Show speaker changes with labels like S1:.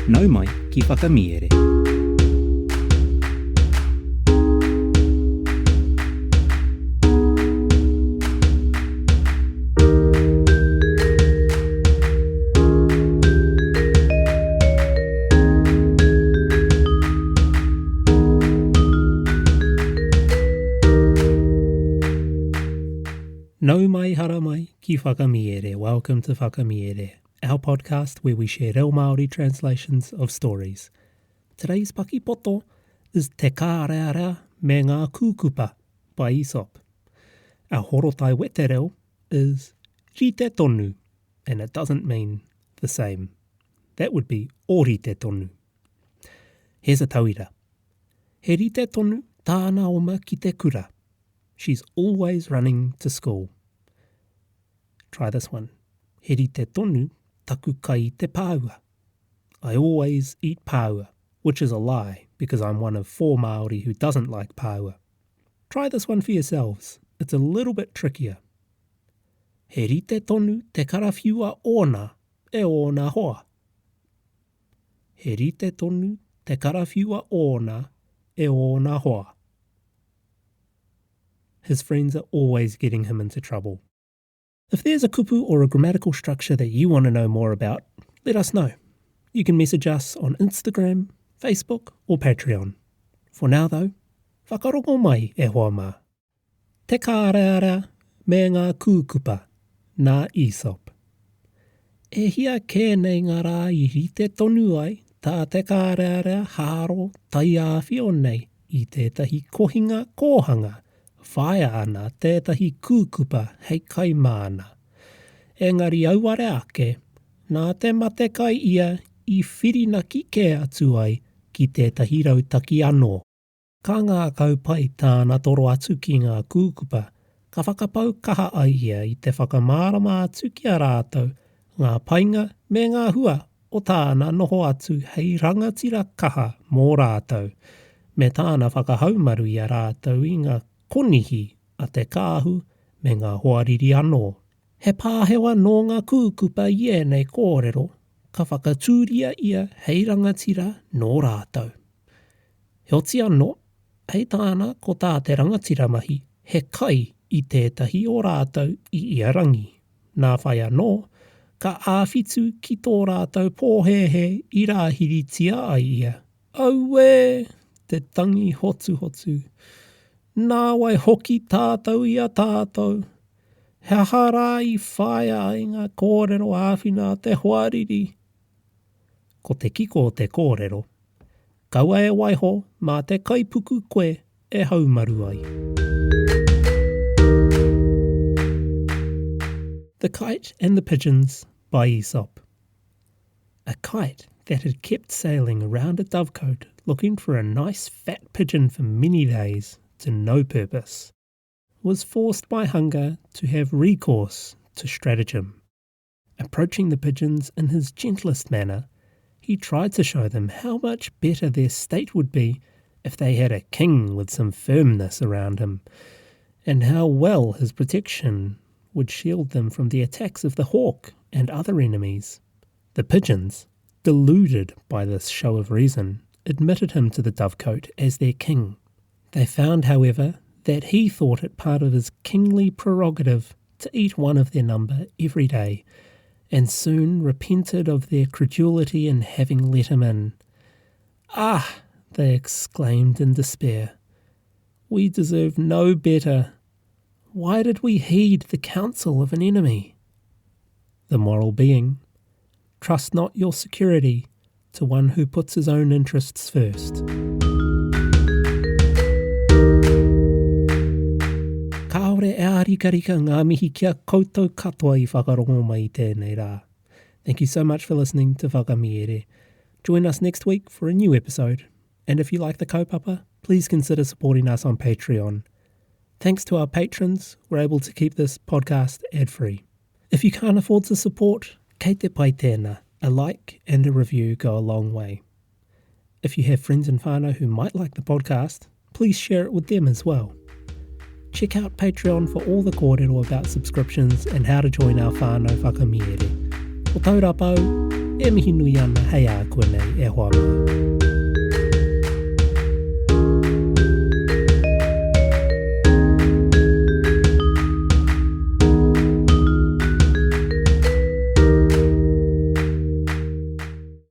S1: Nau mai ki whakamiere. Nau mai hara mai ki whakamiere. Welcome to Whakamiere, our podcast where we share reo Māori translations of stories. Today's Paki Poto is Te Kārearea me ngā Kūkupa by Aesop. Our horotai wete reo is rite tonu, and it doesn't mean the same. That would be orite tonu. Here's a tauira. He rite tonu tāna oma ki te kura. She's always running to school. Try this one. He rite tonu taku kai te pāua. I always eat pāua, which is a lie because I'm one of 4 Māori who doesn't like pāua. Try this one for yourselves. It's a little bit trickier. He rite tonu te karawhiua ona e ona hoa. He rite tonu te karawhiua ona e ona hoa. His friends are always getting him into trouble. If there's a kupu or a grammatical structure that you want to know more about, let us know. You can message us on Instagram, Facebook or Patreon. For now though, whakarongo mai e hoa mā. Te Kārearea me ngā Kūkupa, nā Aesop. E hia kēnei ngā rā I rite tonu ai, tā te Kārearea hāro tai āwhio nei I tētahi kohinga kōhanga, whaia ana tētahi kūkupa hei kai māna. Engari auare ake, nā te mate kai ia I whirinaki ke atu ai ki tētahi rautaki anō. Ka ngā kaupai tāna toro atu ki ngā kūkupa, ka whakapau kaha ai ia I te whakamārama atu ki a rātou, ngā painga me ngā hua o tāna noho atu hei rangatira kaha mō rātou, me tāna whakahaumaru I a rātou I ngā konihi a te kāhu me ngā hoariri anō. He pāhewa no ngā kūkupa I nei kōrero, ka whakatūria ia hei rangatira nō rātou. He oti anō, hei tāna ko tā te rangatira mahi, he kai I tētahi o rātou I ia rangi. Nā whai anō, ka āwhitu ki tō rātou pōhehe I rāhiritia ai ia. Aue, te tangi hotu hotu. Nā wai hoki tātou I a tātou. He hara I whaia ai ngā kōrero āwhina te hoariri. Ko te kiko o te kōrero, kaua e waiho mā te kaipuku koe e haumaru ai. The Kite and the Pigeons by Aesop. A kite that had kept sailing around a dovecote looking for a nice fat pigeon for many days to no purpose, was forced by hunger to have recourse to stratagem. Approaching the pigeons in his gentlest manner, he tried to show them how much better their state would be if they had a king with some firmness around him, and how well his protection would shield them from the attacks of the hawk and other enemies. The pigeons, deluded by this show of reason, admitted him to the dovecote as their king. They found, however, that he thought it part of his kingly prerogative to eat one of their number every day, and soon repented of their credulity in having let him in. Ah, they exclaimed in despair, we deserve no better. Why did we heed the counsel of an enemy? The moral being, trust not your security to one who puts his own interests first. Kāore e ārika ngā mihi kia koutou katoa I whakarongo mai tēnei rā. Thank you so much for listening to Whakamiere. Join us next week for a new episode. And if you like the kaupapa, please consider supporting us on Patreon. Thanks to our patrons, we're able to keep this podcast ad-free. If you can't afford to support, kei te pai tēnā, a like and a review go a long way. If you have friends and whānau who might like the podcast, please share it with them as well. Check out Patreon for all the kōrero about subscriptions and how to join our whānau whakamiere. O taurapa au. E mihi nui ana hei a koe nei e hoa mā.